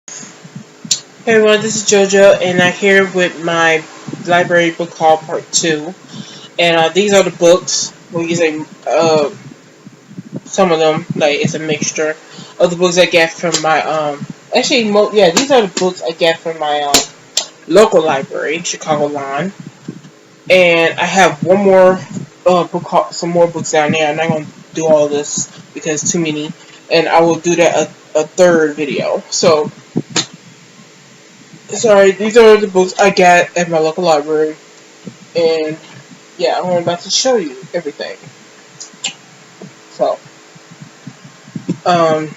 Hey everyone, this is JoJo, and I'm here with my library book haul part 2. And these are the books. We're using some of them, like it's a mixture of the books I get from my these are the books I get from my local library, Chicago Lawn. And I have one more some more books down there. I'm not gonna do all this because it's too many, and I will do that a third video. So sorry, these are the books I got at my local library, and yeah, I'm about to show you everything. So, um,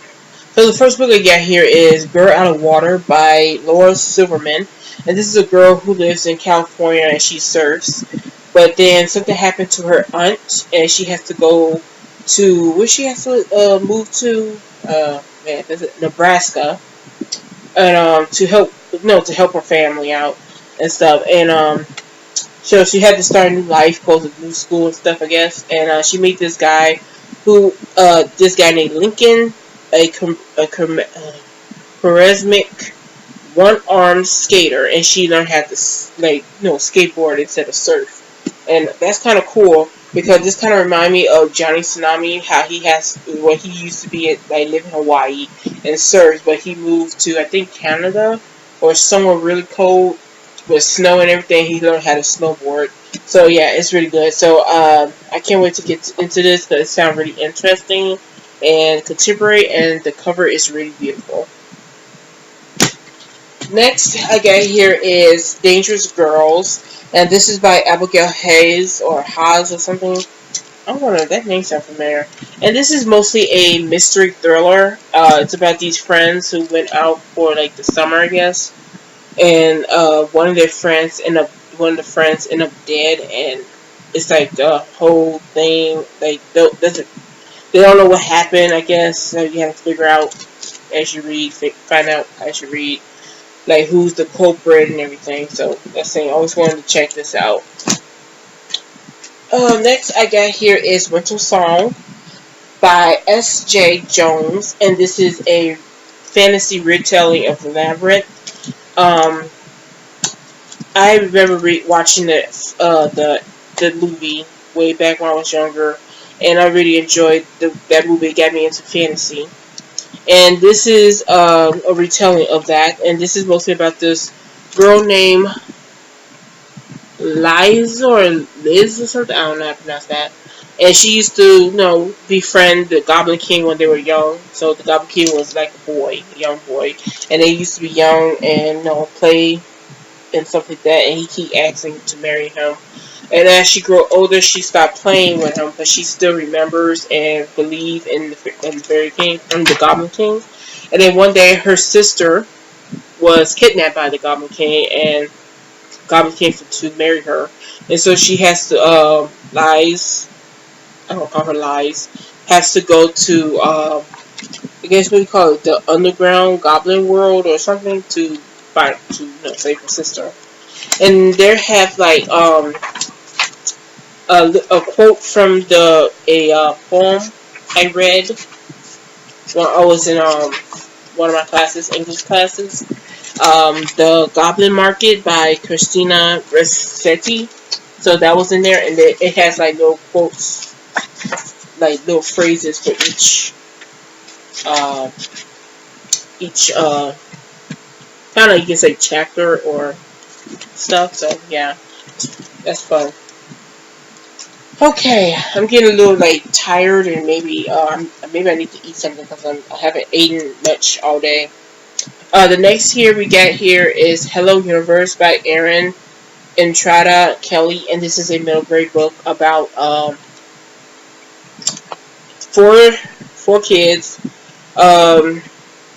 so the first book I got here is "Girl Out of Water" by Laura Silverman, and this is a girl who lives in California and she surfs, but then something happened to her aunt, and she has to go to where she has to move to, Nebraska, and to help her family out and stuff, and so she had to start a new life, go to new school and stuff, I guess. And she met this guy named Lincoln, charismatic, one-armed skater, and she learned how to skateboard instead of surf. And that's kind of cool because this kind of reminds me of Johnny Tsunami, how he used to be live in Hawaii and surf, but he moved to I think Canada or somewhere really cold with snow and everything. He learned how to snowboard. So yeah, it's really good. So I can't wait to get into this because it sounds really interesting and contemporary, and the cover is really beautiful. Next I got here is Dangerous Girls, and this is by Abigail Hayes or Haas or something. I don't know, that name sounds familiar. And this is mostly a mystery thriller. It's about these friends who went out for the summer, I guess, and one of the friends end up dead, and it's like the whole thing they don't know what happened, I guess. So you have to figure out as you read, find out as you read, like who's the culprit and everything. So that's saying I always wanted to check this out. Next I got here is Winter Song by S.J. Jones, and this is a fantasy retelling of the Labyrinth. I remember watching the movie way back when I was younger, and I really enjoyed that movie. It got me into fantasy, and this is a retelling of that. And this is mostly about this girl named Liza or Liz or something. I don't know how to pronounce that. And she used to, befriend the Goblin King when they were young. So the Goblin King was like a young boy, and they used to be young and play and stuff like that, and he keep asking to marry him. And as she grew older, she stopped playing with him, but she still remembers and believes in the Fairy King and the Goblin King. And then one day, her sister was kidnapped by the Goblin King, and Goblin King to marry her, and so she has to Lies. I don't call her Lies. Has to go to I guess what you call it, the underground Goblin world or something to save her sister. And there have a quote from a poem I read when I was in one of my classes, English classes. The Goblin Market by Christina Rossetti. So that was in there, and it has little quotes, little phrases for each kind of, you can say, chapter or stuff. So yeah, that's fun. Okay, I'm getting a little tired, and maybe I need to eat something because I haven't eaten much all day. The next here we got here is Hello Universe by Erin Entrada Kelly, and this is a middle grade book about four kids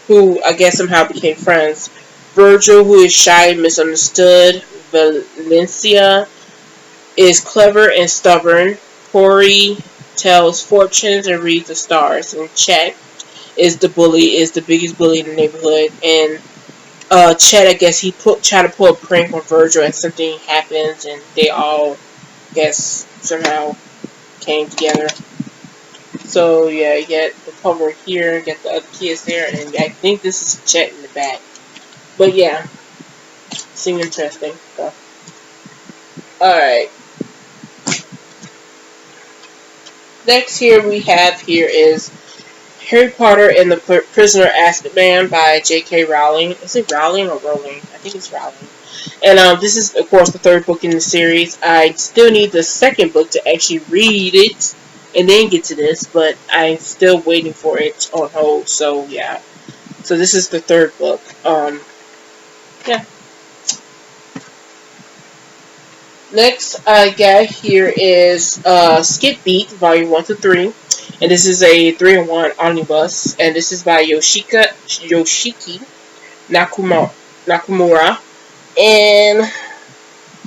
who I guess somehow became friends. Virgil, who is shy and misunderstood. Valencia is clever and stubborn. Corey tells fortunes and reads the stars. And Chet is the biggest bully in the neighborhood. And Chet, I guess he tried to pull a prank on Virgil, and something happens, and they all, I guess, somehow came together. So yeah, you get the cover here, you get the other kids there, and I think this is Chet in the back. But yeah, seemed interesting. So. Alright. Next here we have here is Harry Potter and the Prisoner of Azkaban by J.K. Rowling. Is it Rowling or Rowling? I think it's Rowling. And this is, of course, the third book in the series. I still need the second book to actually read it and then get to this, but I'm still waiting for it on hold. So yeah. So this is the third book. Yeah. Next I got here is Skip Beat, Volume 1 to 3. And this is a 3-in-1 omnibus. And this is by Yoshiki Nakamura. And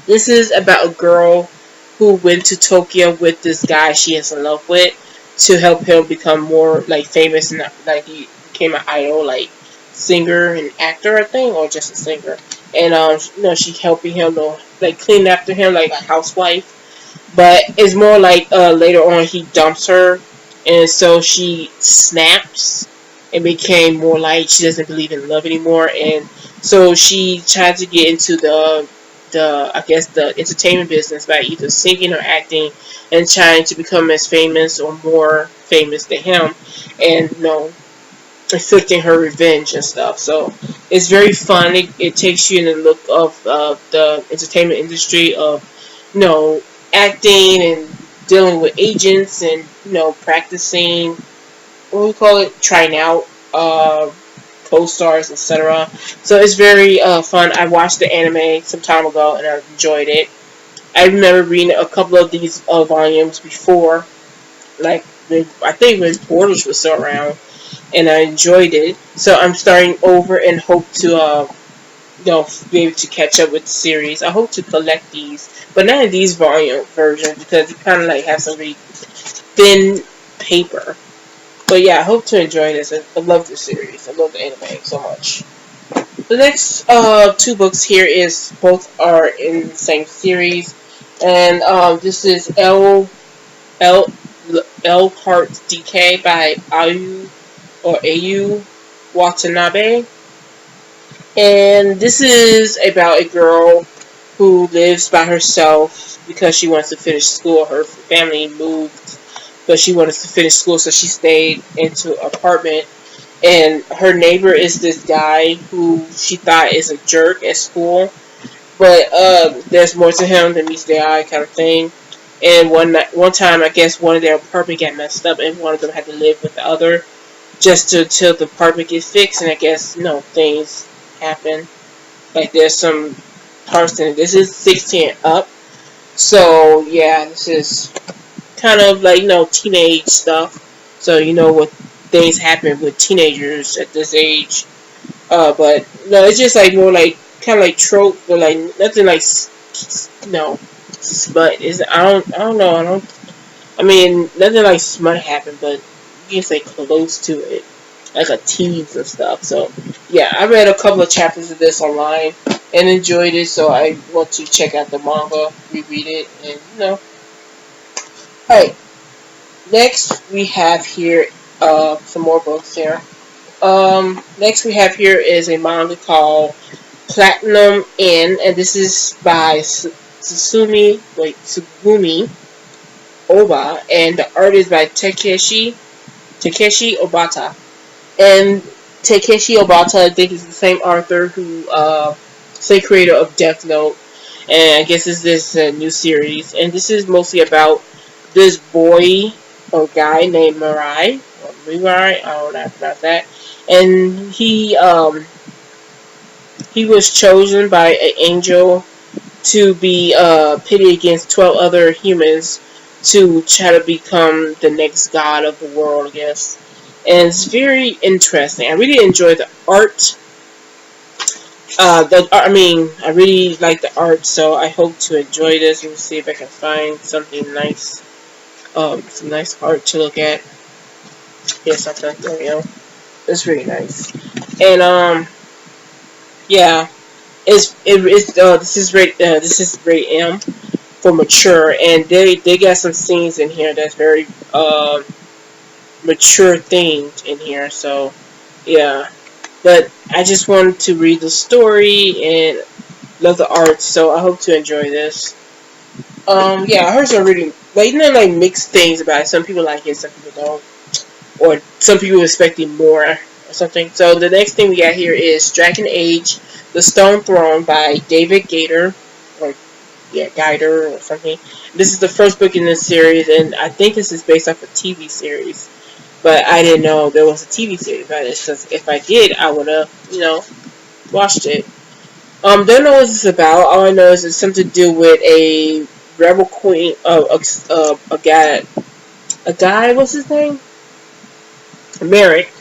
this is about a girl who went to Tokyo with this guy she is in love with to help him become more like famous, and like he became an idol, like singer and actor, I think, or just a singer. And she helping him to like clean after him like a housewife. But it's more like later on he dumps her, and so she snaps and became more like she doesn't believe in love anymore, and so she tried to get into the I guess the entertainment business by either singing or acting, and trying to become as famous or more famous than him, and inflicting her revenge and stuff. So it's very fun. It takes you in the look of the entertainment industry of acting and dealing with agents and practicing, what do we call it, trying out co-stars, etc. So it's very fun. I watched the anime some time ago and I enjoyed it. I remember reading a couple of these volumes before, like I think when Borders was still around, and I enjoyed it. So I'm starting over and hope to be able to catch up with the series. I hope to collect these, but not in these volume versions because it kind of like has some really thin paper. But yeah, I hope to enjoy this. I love this series. I love the anime so much. The next two books here is both are in the same series, and this is L Heart Decay by Ayu Watanabe. And this is about a girl who lives by herself because she wants to finish school. Her family moved, but she wanted to finish school, so she stayed into an apartment. And her neighbor is this guy who she thought is a jerk at school, but there's more to him than meets the eye, kind of thing. And one time, I guess one of their apartment got messed up, and one of them had to live with the other just till the apartment gets fixed. And I guess things happen. Like there's some parts in it. This is 16 up, so yeah, this is kind of like teenage stuff. So what things happen with teenagers at this age. But no, it's just like more like kind of like trope, but like nothing like smut. Is I don't know. I mean, nothing like smut happened, but you can say close to it, like a teens and stuff. So yeah, I read a couple of chapters of this online and enjoyed it. So I want to check out the manga, reread it, and Alright, next we have here some more books here. Next we have here is a manga called Platinum Inn, and this is by Sugumi Oba, and the art is by Takeshi Obata. And Takeshi Obata, I think, is the same author who, same creator of Death Note, and I guess this is a new series. And this is mostly about this boy or guy named Mirai, I don't know about that. And he was chosen by an angel to be pitted against 12 other humans to try to become the next god of the world, I guess. And it's very interesting. I really enjoy the art. I really like the art, so I hope to enjoy this. Let me see if I can find something nice. Some nice art to look at. Here's something, there we go. It's really nice. And yeah, this is rate M for mature, and they got some scenes in here that's very mature themed in here. So yeah, But I just wanted to read the story and love the art, so I hope to enjoy this. Yeah, I heard some really like mixed things about it. Some people like it, some people don't, or some people expecting more or something. So the next thing we got here is Dragon Age: The Stone Throne by David Gator, or yeah, Guider or something. This is the first book in this series, and I think this is based off a TV series. But I didn't know there was a TV series about it. So if I did, I would have, watched it. Don't know what this is about. All I know is it's something to do with a rebel queen. A guy. What's his name? Merrick,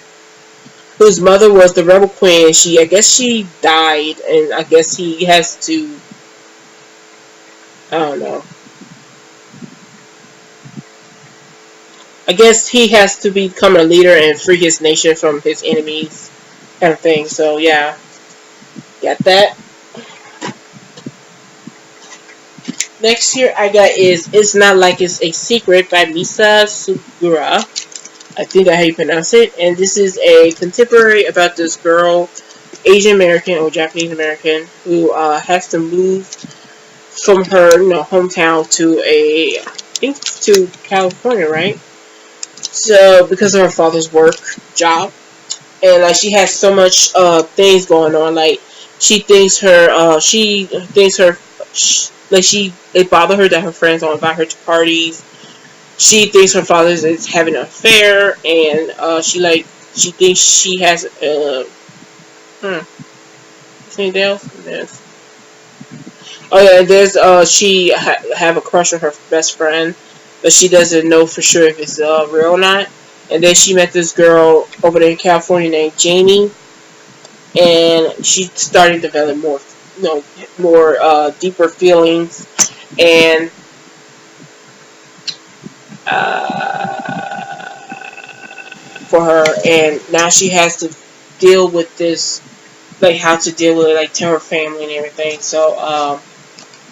whose mother was the rebel queen. I guess she died, and I guess he has to. I don't know. I guess he has to become a leader and free his nation from his enemies, kind of thing. So yeah, got that. Next here I got is It's Not Like It's a Secret by Misa Sugura. I think that's how you pronounce it. And this is a contemporary about this girl, Asian American or Japanese American, who has to move from her hometown to I think to California, right? So because of her father's work job, and like she has so much things going on, like it bothered her that her friends don't invite her to parties. She thinks her father is having an affair, and she thinks she has anything else? Yes. Oh yeah, there's have a crush on her best friend, but she doesn't know for sure if it's real or not. And then she met this girl over there in California named Jamie, and she started to develop more deeper feelings, and for her, and now she has to deal with this, like how to deal with it, like to her family and everything. So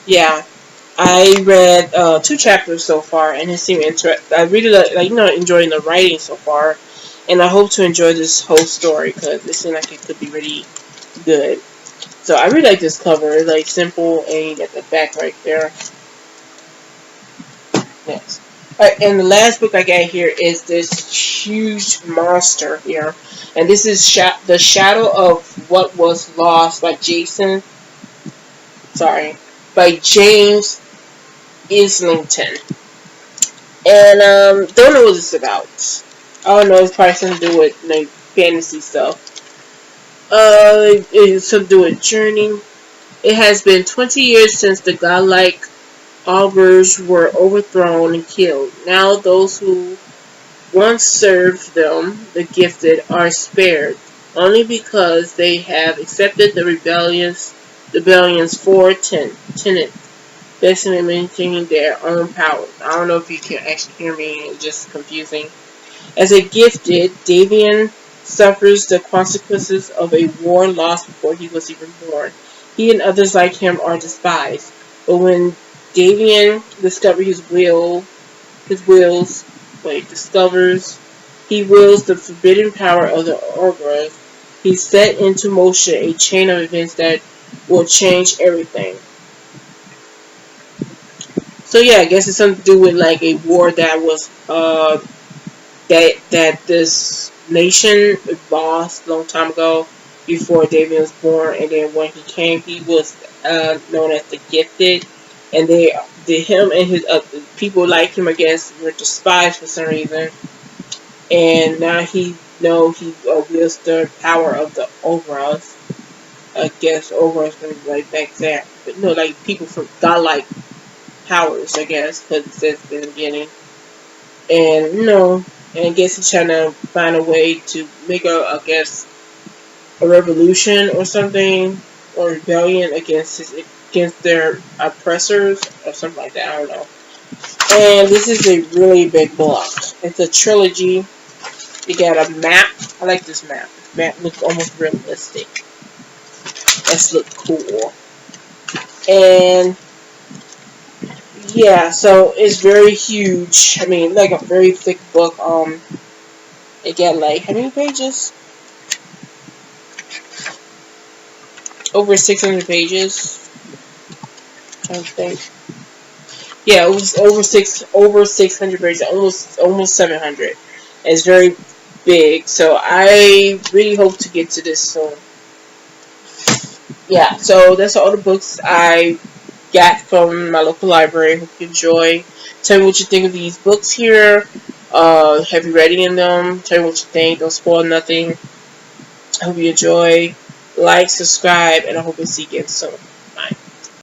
yeah, I read 2 chapters so far, and it seemed interesting. I really enjoying the writing so far, and I hope to enjoy this whole story because it seems like it could be really good. So I really like this cover. It's like simple, and you get the back right there. Next. Alright, and the last book I got here is this huge monster here. And this is The Shadow of What Was Lost by by James Islington. And don't know what it's about. I don't know, it's probably something to do with like fantasy stuff. It's something to do with journey. It has been 20 years since the godlike augurs were overthrown and killed. Now those who once served them, the gifted, are spared, only because they have accepted the rebellion's tenet, basically maintaining their own power. I don't know if you can actually hear me, it's just confusing. As a gifted, Davian suffers the consequences of a war lost before he was even born. He and others like him are despised. But when Davian discovers he wields the forbidden power of the Ogre. He set into motion a chain of events that will change everything. So yeah, I guess it's something to do with like a war that was that this nation lost a long time ago before David was born, and then when he came, he was known as the Gifted, and him and his people like him, I guess, were despised for some reason, and now he wields the power of the Ogres. I guess Ogres gonna be like back there, but no, like people from godlike powers, I guess, because it says in the beginning, and and I guess he's trying to find a way to make a revolution or something, or rebellion against their oppressors or something like that. I don't know. And this is a really big book. It's a trilogy. You got a map. I like this map. This map looks almost realistic. Let's look cool. And yeah, so it's very huge. I mean, like a very thick book. It got like how many pages? over 600 pages. I'm trying to think. Yeah, it was over 600 pages, almost 700. It's very big, so I really hope to get to this soon. Yeah, so that's all the books I got from my local library. Hope you enjoy. Tell me what you think of these books here. Have you read any of them? Tell me what you think. Don't spoil nothing. I hope you enjoy. Like, subscribe, and I hope to see you again soon.